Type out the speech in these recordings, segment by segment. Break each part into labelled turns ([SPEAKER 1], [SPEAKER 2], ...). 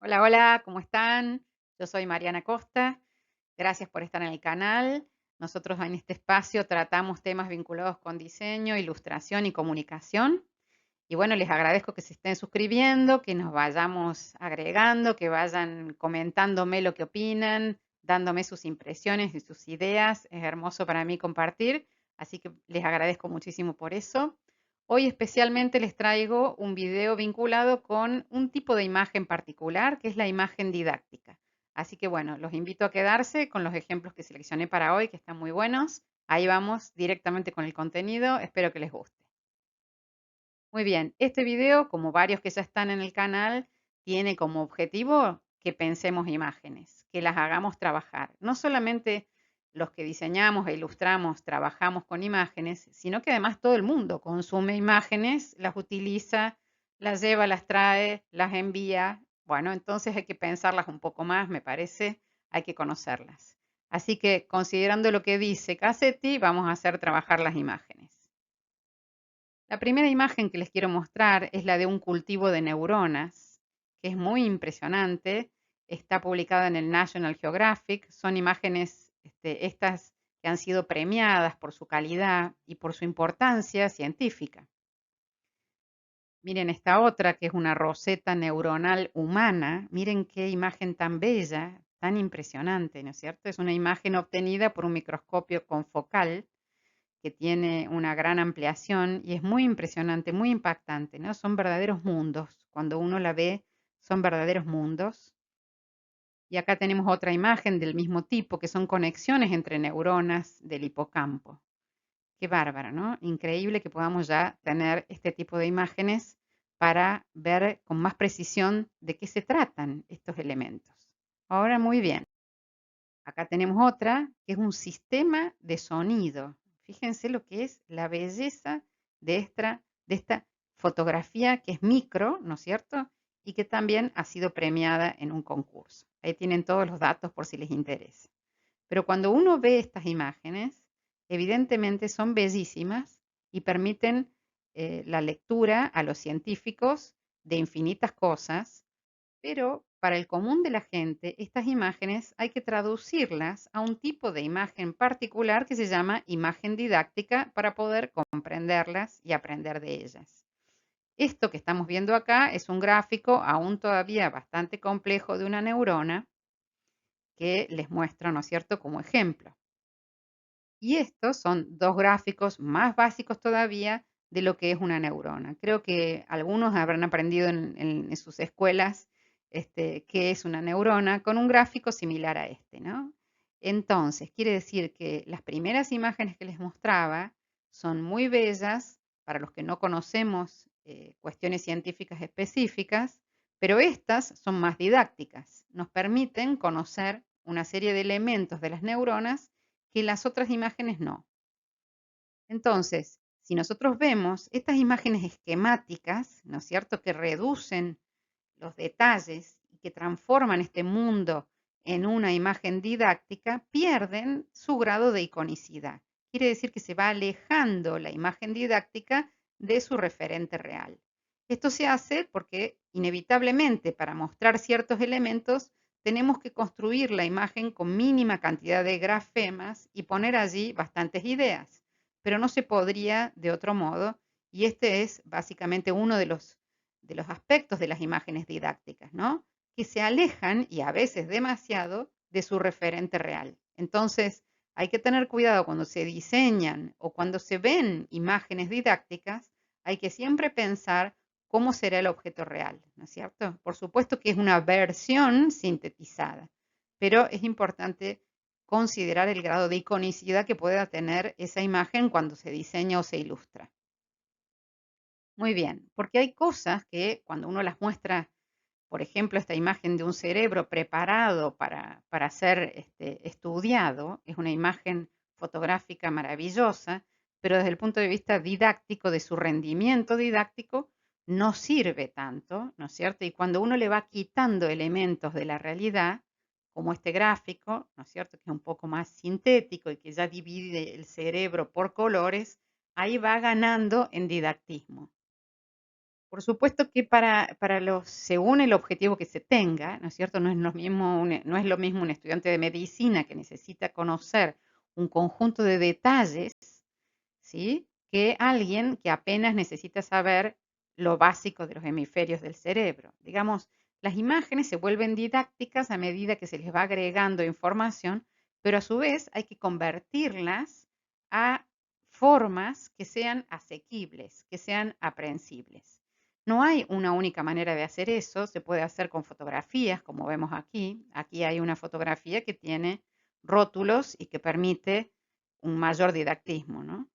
[SPEAKER 1] Hola, hola, ¿cómo están? Yo soy Mariana Costa. Gracias por estar en el canal. Nosotros en este espacio tratamos temas vinculados con diseño, ilustración y comunicación. Y bueno, les agradezco que se estén suscribiendo, que nos vayamos agregando, que vayan comentándome lo que opinan, dándome sus impresiones y sus ideas. Es hermoso para mí compartir, así que les agradezco muchísimo por eso. Hoy especialmente les traigo un video vinculado con un tipo de imagen particular, que es la imagen didáctica. Así que bueno, los invito a quedarse con los ejemplos que seleccioné para hoy, que están muy buenos. Ahí vamos directamente con el contenido. Espero que les guste. Muy bien, este video, como varios que ya están en el canal, tiene como objetivo que pensemos imágenes, que las hagamos trabajar. No solamente los que diseñamos e ilustramos trabajamos con imágenes, sino que además todo el mundo consume imágenes, las utiliza, las lleva, las trae, las envía. Bueno, entonces hay que pensarlas un poco más, me parece, hay que conocerlas. Así que considerando lo que dice Cassetti, vamos a hacer trabajar las imágenes. La primera imagen que les quiero mostrar es la de un cultivo de neuronas, que es muy impresionante. Está publicada en el National Geographic. Son imágenes, estas que han sido premiadas por su calidad y por su importancia científica. Miren esta otra, que es una roseta neuronal humana. Miren qué imagen tan bella, tan impresionante, ¿no es cierto? Es una imagen obtenida por un microscopio confocal que tiene una gran ampliación y es muy impresionante, muy impactante, ¿no? Son verdaderos mundos. Cuando uno la ve, son verdaderos mundos. Y acá tenemos otra imagen del mismo tipo, que son conexiones entre neuronas del hipocampo. Qué bárbaro, ¿no? Increíble que podamos ya tener este tipo de imágenes para ver con más precisión de qué se tratan estos elementos. Ahora, muy bien. Acá tenemos otra, que es un sistema de sonido. Fíjense lo que es la belleza de esta fotografía que es micro, ¿no es cierto? Y que también ha sido premiada en un concurso. Ahí tienen todos los datos por si les interesa. Pero cuando uno ve estas imágenes, evidentemente son bellísimas y permiten la lectura a los científicos de infinitas cosas, pero para el común de la gente, estas imágenes hay que traducirlas a un tipo de imagen particular que se llama imagen didáctica para poder comprenderlas y aprender de ellas. Esto que estamos viendo acá es un gráfico aún todavía bastante complejo de una neurona que les muestro, ¿no es cierto?, como ejemplo. Y estos son dos gráficos más básicos todavía de lo que es una neurona. Creo que algunos habrán aprendido en sus escuelas qué es una neurona con un gráfico similar a este, ¿no? Entonces, quiere decir que las primeras imágenes que les mostraba son muy bellas para los que no conocemos cuestiones científicas específicas, pero estas son más didácticas. Nos permiten conocer una serie de elementos de las neuronas que las otras imágenes no. Entonces, si nosotros vemos estas imágenes esquemáticas, ¿no es cierto?, que reducen los detalles y que transforman este mundo en una imagen didáctica, pierden su grado de iconicidad. Quiere decir que se va alejando la imagen didáctica de su referente real. Esto se hace porque inevitablemente para mostrar ciertos elementos tenemos que construir la imagen con mínima cantidad de grafemas y poner allí bastantes ideas, pero no se podría de otro modo, y este es básicamente uno de los aspectos de las imágenes didácticas, ¿no? Que se alejan, y a veces demasiado, de su referente real. Entonces, hay que tener cuidado cuando se diseñan o cuando se ven imágenes didácticas, hay que siempre pensar cómo será el objeto real, ¿no es cierto? Por supuesto que es una versión sintetizada, pero es importante considerar el grado de iconicidad que pueda tener esa imagen cuando se diseña o se ilustra. Muy bien, porque hay cosas que cuando uno las muestra, por ejemplo, esta imagen de un cerebro preparado para ser estudiado, es una imagen fotográfica maravillosa, pero desde el punto de vista didáctico, de su rendimiento didáctico, no sirve tanto, ¿no es cierto? Y cuando uno le va quitando elementos de la realidad, como este gráfico, ¿no es cierto?, que es un poco más sintético y que ya divide el cerebro por colores, ahí va ganando en didactismo. Por supuesto que según el objetivo que se tenga, ¿no es cierto? No es lo mismo un estudiante de medicina que necesita conocer un conjunto de detalles, ¿sí? Que alguien que apenas necesita saber lo básico de los hemisferios del cerebro. Digamos, las imágenes se vuelven didácticas a medida que se les va agregando información, pero a su vez hay que convertirlas a formas que sean asequibles, que sean aprehensibles. No hay una única manera de hacer eso, se puede hacer con fotografías, como vemos aquí. Aquí hay una fotografía que tiene rótulos y que permite un mayor didactismo, ¿no?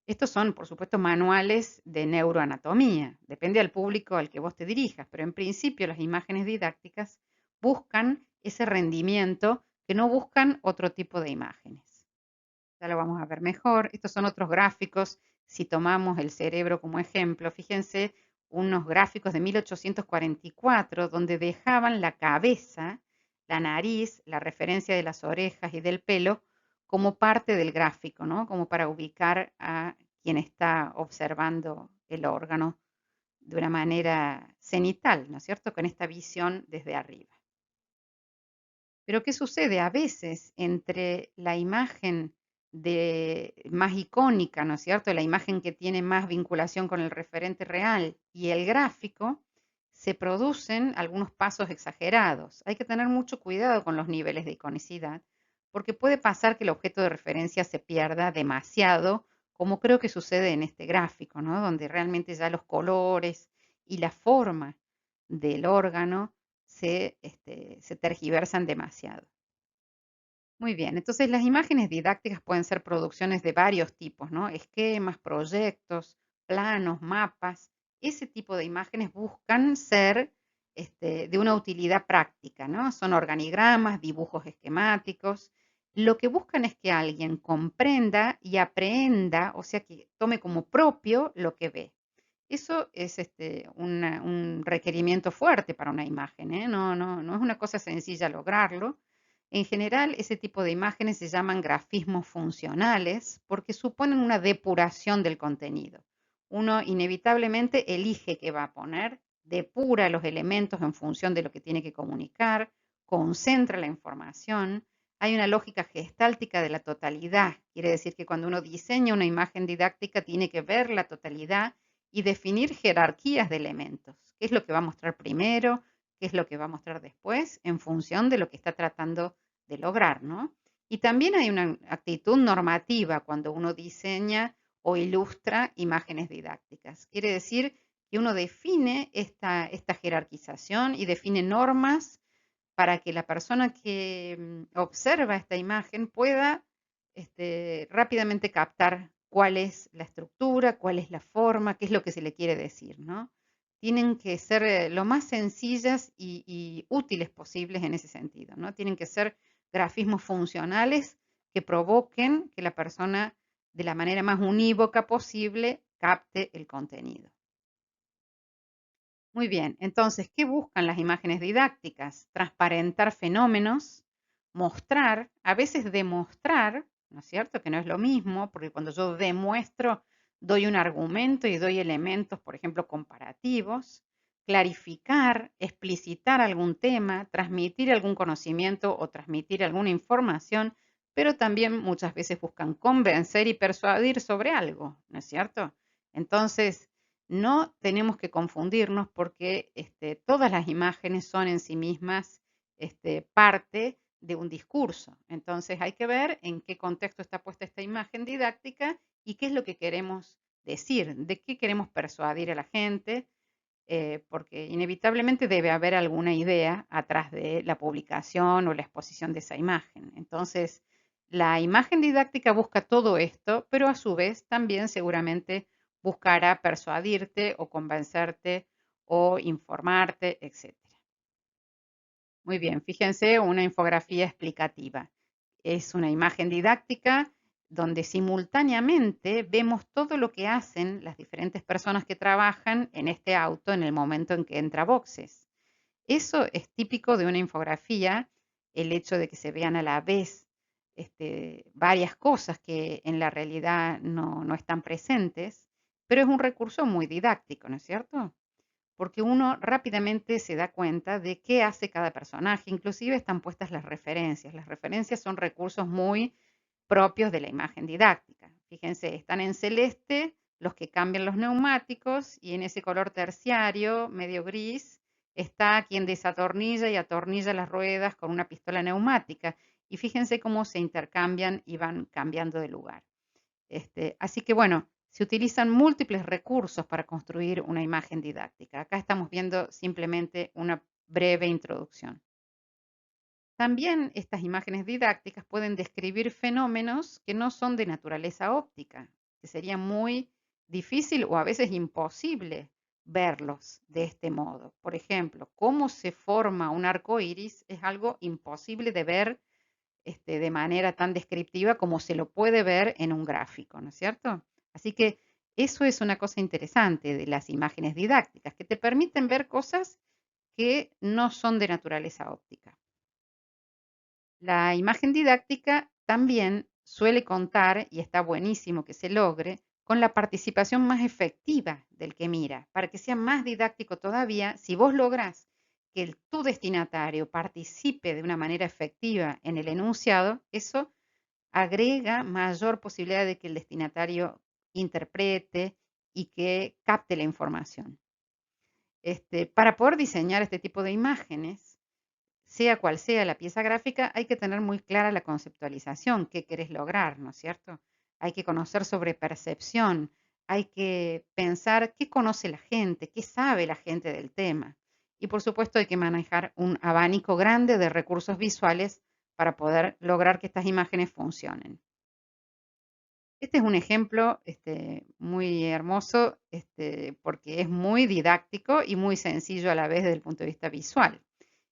[SPEAKER 1] Estos son, por supuesto, manuales de neuroanatomía. Depende del público al que vos te dirijas, pero en principio las imágenes didácticas buscan ese rendimiento que no buscan otro tipo de imágenes. Ya lo vamos a ver mejor. Estos son otros gráficos. Si tomamos el cerebro como ejemplo, fíjense unos gráficos de 1844 donde dejaban la cabeza, la nariz, la referencia de las orejas y del pelo como parte del gráfico, ¿no? Como para ubicar a quien está observando el órgano de una manera cenital, ¿no es cierto? Con esta visión desde arriba. Pero ¿qué sucede? A veces entre la imagen más icónica, ¿no es cierto? La imagen que tiene más vinculación con el referente real y el gráfico, se producen algunos pasos exagerados. Hay que tener mucho cuidado con los niveles de iconicidad, porque puede pasar que el objeto de referencia se pierda demasiado, como creo que sucede en este gráfico, ¿no? Donde realmente ya los colores y la forma del órgano se tergiversan demasiado. Muy bien, entonces las imágenes didácticas pueden ser producciones de varios tipos, ¿no? Esquemas, proyectos, planos, mapas. Ese tipo de imágenes buscan ser de una utilidad práctica, ¿no? Son organigramas, dibujos esquemáticos. Lo que buscan es que alguien comprenda y aprenda, o sea, que tome como propio lo que ve. Eso es un requerimiento fuerte para una imagen, ¿eh? No es una cosa sencilla lograrlo. En general, ese tipo de imágenes se llaman grafismos funcionales porque suponen una depuración del contenido. Uno inevitablemente elige qué va a poner, depura los elementos en función de lo que tiene que comunicar, concentra la información. Hay una lógica gestáltica de la totalidad. Quiere decir que cuando uno diseña una imagen didáctica tiene que ver la totalidad y definir jerarquías de elementos. ¿Qué es lo que va a mostrar primero? ¿Qué es lo que va a mostrar después? En función de lo que está tratando de lograr, ¿no? Y también hay una actitud normativa cuando uno diseña o ilustra imágenes didácticas. Quiere decir que uno define esta jerarquización y define normas para que la persona que observa esta imagen pueda rápidamente captar cuál es la estructura, cuál es la forma, qué es lo que se le quiere decir, ¿no? Tienen que ser lo más sencillas y útiles posibles en ese sentido, ¿no? Tienen que ser grafismos funcionales que provoquen que la persona de la manera más unívoca posible capte el contenido. Muy bien, entonces, ¿qué buscan las imágenes didácticas? Transparentar fenómenos, mostrar, a veces demostrar, ¿no es cierto? Que no es lo mismo, porque cuando yo demuestro, doy un argumento y doy elementos, por ejemplo, comparativos, clarificar, explicitar algún tema, transmitir algún conocimiento o transmitir alguna información, pero también muchas veces buscan convencer y persuadir sobre algo, ¿no es cierto? Entonces, no tenemos que confundirnos porque todas las imágenes son en sí mismas parte de un discurso. Entonces hay que ver en qué contexto está puesta esta imagen didáctica y qué es lo que queremos decir, de qué queremos persuadir a la gente, porque inevitablemente debe haber alguna idea atrás de la publicación o la exposición de esa imagen. Entonces, la imagen didáctica busca todo esto, pero a su vez también seguramente buscará persuadirte o convencerte o informarte, etcétera. Muy bien, fíjense una infografía explicativa. Es una imagen didáctica donde simultáneamente vemos todo lo que hacen las diferentes personas que trabajan en este auto en el momento en que entra a boxes. Eso es típico de una infografía, el hecho de que se vean a la vez varias cosas que en la realidad no están presentes, pero es un recurso muy didáctico, ¿no es cierto? Porque uno rápidamente se da cuenta de qué hace cada personaje, inclusive están puestas las referencias. Las referencias son recursos muy propios de la imagen didáctica. Fíjense, están en celeste los que cambian los neumáticos y en ese color terciario, medio gris, está quien desatornilla y atornilla las ruedas con una pistola neumática. Y fíjense cómo se intercambian y van cambiando de lugar. Así que bueno, se utilizan múltiples recursos para construir una imagen didáctica. Acá estamos viendo simplemente una breve introducción. También estas imágenes didácticas pueden describir fenómenos que no son de naturaleza óptica, que sería muy difícil o a veces imposible verlos de este modo. Por ejemplo, cómo se forma un arco iris es algo imposible de ver de manera tan descriptiva como se lo puede ver en un gráfico, ¿no es cierto? Así que eso es una cosa interesante de las imágenes didácticas, que te permiten ver cosas que no son de naturaleza óptica. La imagen didáctica también suele contar, y está buenísimo que se logre, con la participación más efectiva del que mira. Para que sea más didáctico todavía, si vos lográs que tu destinatario participe de una manera efectiva en el enunciado, eso agrega mayor posibilidad de que el destinatario interprete y que capte la información. Para poder diseñar este tipo de imágenes, sea cual sea la pieza gráfica, hay que tener muy clara la conceptualización, qué querés lograr, ¿no es cierto? Hay que conocer sobre percepción, hay que pensar qué conoce la gente, qué sabe la gente del tema. Y por supuesto hay que manejar un abanico grande de recursos visuales para poder lograr que estas imágenes funcionen. Este es un ejemplo muy hermoso porque es muy didáctico y muy sencillo a la vez desde el punto de vista visual.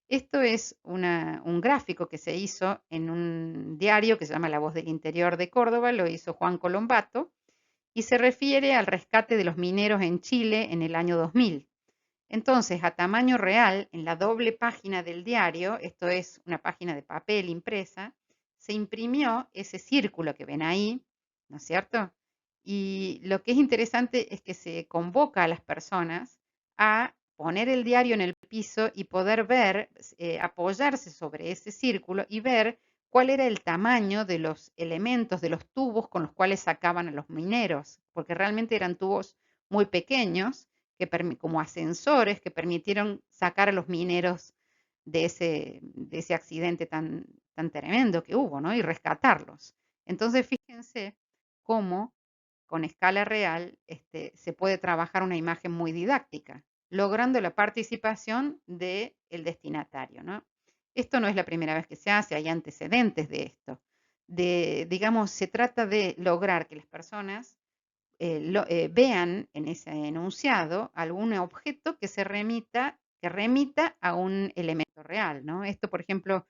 [SPEAKER 1] Esto es un gráfico que se hizo en un diario que se llama La Voz del Interior de Córdoba, lo hizo Juan Colombato, y se refiere al rescate de los mineros en Chile en el año 2000. Entonces, a tamaño real, en la doble página del diario, esto es una página de papel impresa, se imprimió ese círculo que ven ahí, ¿no es cierto? Y lo que es interesante es que se convoca a las personas a poner el diario en el piso y poder ver, apoyarse sobre ese círculo y ver cuál era el tamaño de los elementos, de los tubos con los cuales sacaban a los mineros, porque realmente eran tubos muy pequeños como ascensores que permitieron sacar a los mineros de ese accidente tan tremendo que hubo, ¿no? Y rescatarlos. Entonces, fíjense cómo con escala real se puede trabajar una imagen muy didáctica, logrando la participación del destinatario, ¿no? Esto no es la primera vez que se hace, hay antecedentes de esto. Digamos, se trata de lograr que las personas vean en ese enunciado algún objeto que remita a un elemento real, ¿no? Esto, por ejemplo,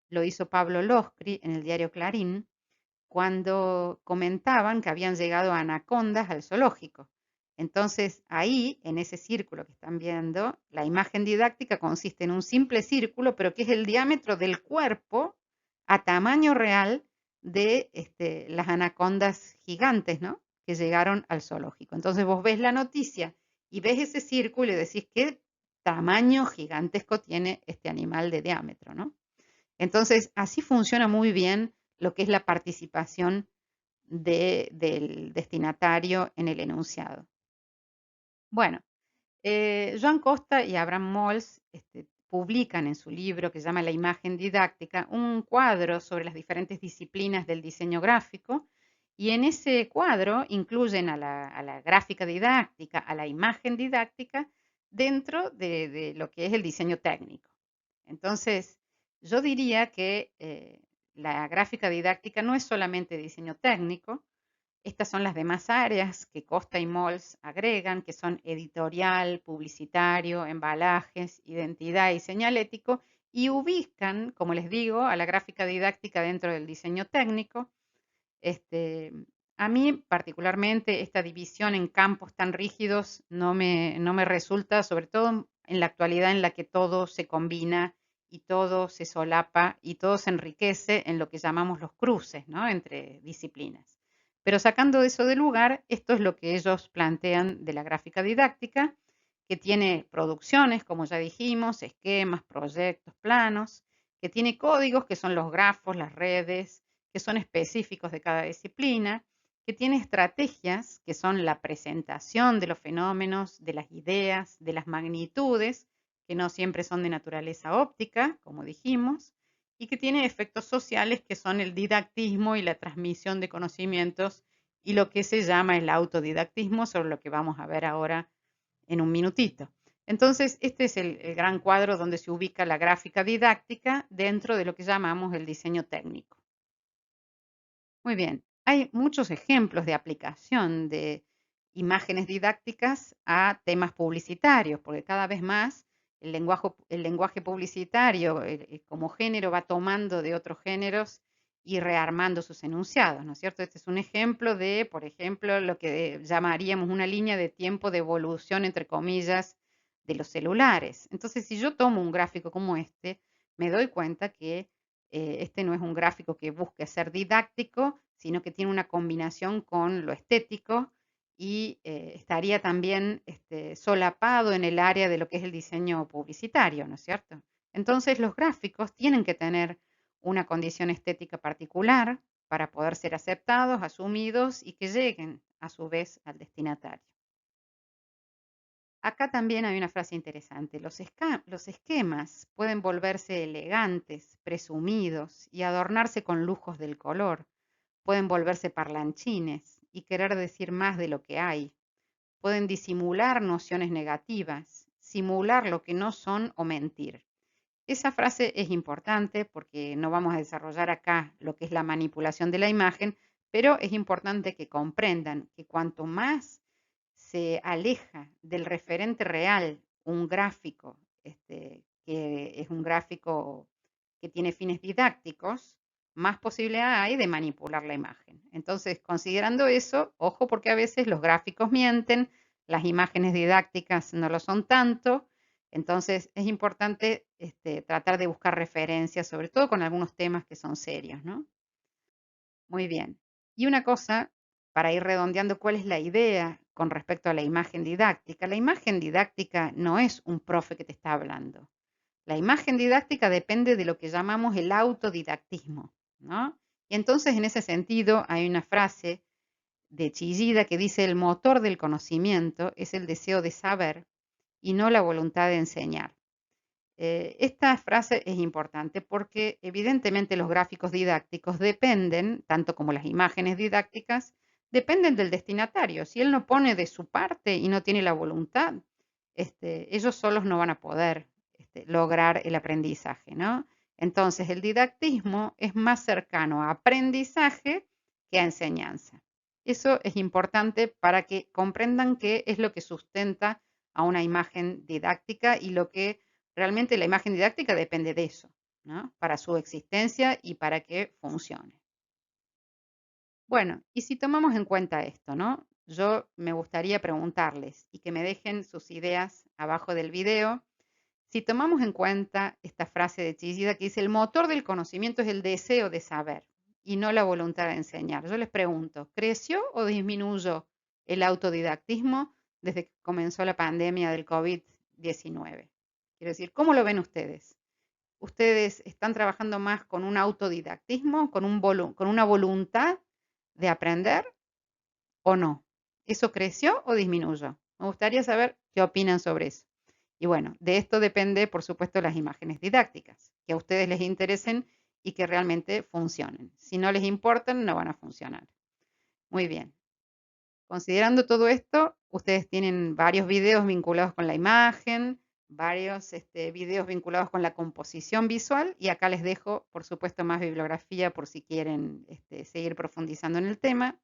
[SPEAKER 1] lo hizo Pablo Loscri en el diario Clarín, cuando comentaban que habían llegado anacondas al zoológico. Entonces, ahí, en ese círculo que están viendo, la imagen didáctica consiste en un simple círculo, pero que es el diámetro del cuerpo a tamaño real de las anacondas gigantes, ¿no? Que llegaron al zoológico. Entonces vos ves la noticia y ves ese círculo y decís qué tamaño gigantesco tiene este animal de diámetro, ¿no? Entonces, así funciona muy bien lo que es la participación del destinatario en el enunciado. Bueno, Joan Costa y Abraham Mols publican en su libro que se llama La imagen didáctica un cuadro sobre las diferentes disciplinas del diseño gráfico y en ese cuadro incluyen a la gráfica didáctica, a la imagen didáctica dentro de lo que es el diseño técnico. Entonces, yo diría que la gráfica didáctica no es solamente diseño técnico. Estas son las demás áreas que Costa y Mols agregan, que son editorial, publicitario, embalajes, identidad y señalético, y ubican, como les digo, a la gráfica didáctica dentro del diseño técnico. A mí particularmente esta división en campos tan rígidos no me resulta, sobre todo en la actualidad en la que todo se combina y todo se solapa y todo se enriquece en lo que llamamos los cruces, ¿no? Entre disciplinas. Pero sacando eso de lugar, esto es lo que ellos plantean de la gráfica didáctica, que tiene producciones, como ya dijimos, esquemas, proyectos, planos, que tiene códigos, que son los grafos, las redes, que son específicos de cada disciplina, que tiene estrategias, que son la presentación de los fenómenos, de las ideas, de las magnitudes, que no siempre son de naturaleza óptica, como dijimos, y que tiene efectos sociales, que son el didactismo y la transmisión de conocimientos, y lo que se llama el autodidactismo, sobre lo que vamos a ver ahora en un minutito. Entonces, este es el gran cuadro donde se ubica la gráfica didáctica dentro de lo que llamamos el diseño técnico. Muy bien, hay muchos ejemplos de aplicación de imágenes didácticas a temas publicitarios, porque cada vez más el lenguaje publicitario como género va tomando de otros géneros y rearmando sus enunciados, ¿no es cierto? Este es un ejemplo de, por ejemplo, lo que llamaríamos una línea de tiempo de evolución, entre comillas, de los celulares. Entonces, si yo tomo un gráfico como este, me doy cuenta que este no es un gráfico que busque ser didáctico, sino que tiene una combinación con lo estético y estaría también solapado en el área de lo que es el diseño publicitario, ¿no es cierto? Entonces los gráficos tienen que tener una condición estética particular para poder ser aceptados, asumidos y que lleguen a su vez al destinatario. Acá también hay una frase interesante. Los esquemas pueden volverse elegantes, presumidos y adornarse con lujos del color. Pueden volverse parlanchines y querer decir más de lo que hay. Pueden disimular nociones negativas, simular lo que no son o mentir. Esa frase es importante porque no vamos a desarrollar acá lo que es la manipulación de la imagen, pero es importante que comprendan que cuanto más se aleja del referente real un gráfico, que es un gráfico que tiene fines didácticos, más posibilidad hay de manipular la imagen. Entonces, considerando eso, ojo porque a veces los gráficos mienten, las imágenes didácticas no lo son tanto, entonces es importante tratar de buscar referencias, sobre todo con algunos temas que son serios, ¿no? Muy bien. Y una cosa, para ir redondeando, ¿cuál es la idea con respecto a la imagen didáctica? La imagen didáctica no es un profe que te está hablando. La imagen didáctica depende de lo que llamamos el autodidactismo, ¿no? Y entonces, en ese sentido, hay una frase de Chillida que dice: el motor del conocimiento es el deseo de saber y no la voluntad de enseñar. Esta frase es importante porque evidentemente los gráficos didácticos dependen, tanto como las imágenes didácticas, dependen del destinatario. Si él no pone de su parte y no tiene la voluntad, ellos solos no van a poder lograr el aprendizaje, ¿no? Entonces, el didactismo es más cercano a aprendizaje que a enseñanza. Eso es importante para que comprendan qué es lo que sustenta a una imagen didáctica y lo que realmente la imagen didáctica depende de eso, ¿no? Para su existencia y para que funcione. Bueno, y si tomamos en cuenta esto, ¿no? Yo me gustaría preguntarles y que me dejen sus ideas abajo del video. Si tomamos en cuenta esta frase de Chillida que dice: el motor del conocimiento es el deseo de saber y no la voluntad de enseñar. Yo les pregunto, ¿creció o disminuyó el autodidactismo desde que comenzó la pandemia del COVID-19? Quiero decir, ¿cómo lo ven ustedes? ¿Ustedes están trabajando más con un autodidactismo, con una voluntad de aprender o no? ¿Eso creció o disminuyó? Me gustaría saber qué opinan sobre eso. Y bueno, de esto depende, por supuesto, las imágenes didácticas, que a ustedes les interesen y que realmente funcionen. Si no les importan, no van a funcionar. Muy bien. Considerando todo esto, ustedes tienen varios videos vinculados con la imagen, varios videos vinculados con la composición visual y acá les dejo, por supuesto, más bibliografía por si quieren seguir profundizando en el tema.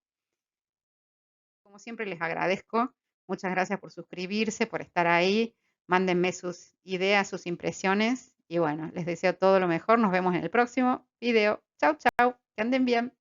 [SPEAKER 1] Como siempre les agradezco. Muchas gracias por suscribirse, por estar ahí. Mándenme sus ideas, sus impresiones y bueno, les deseo todo lo mejor. Nos vemos en el próximo video. Chau, chau. Que anden bien.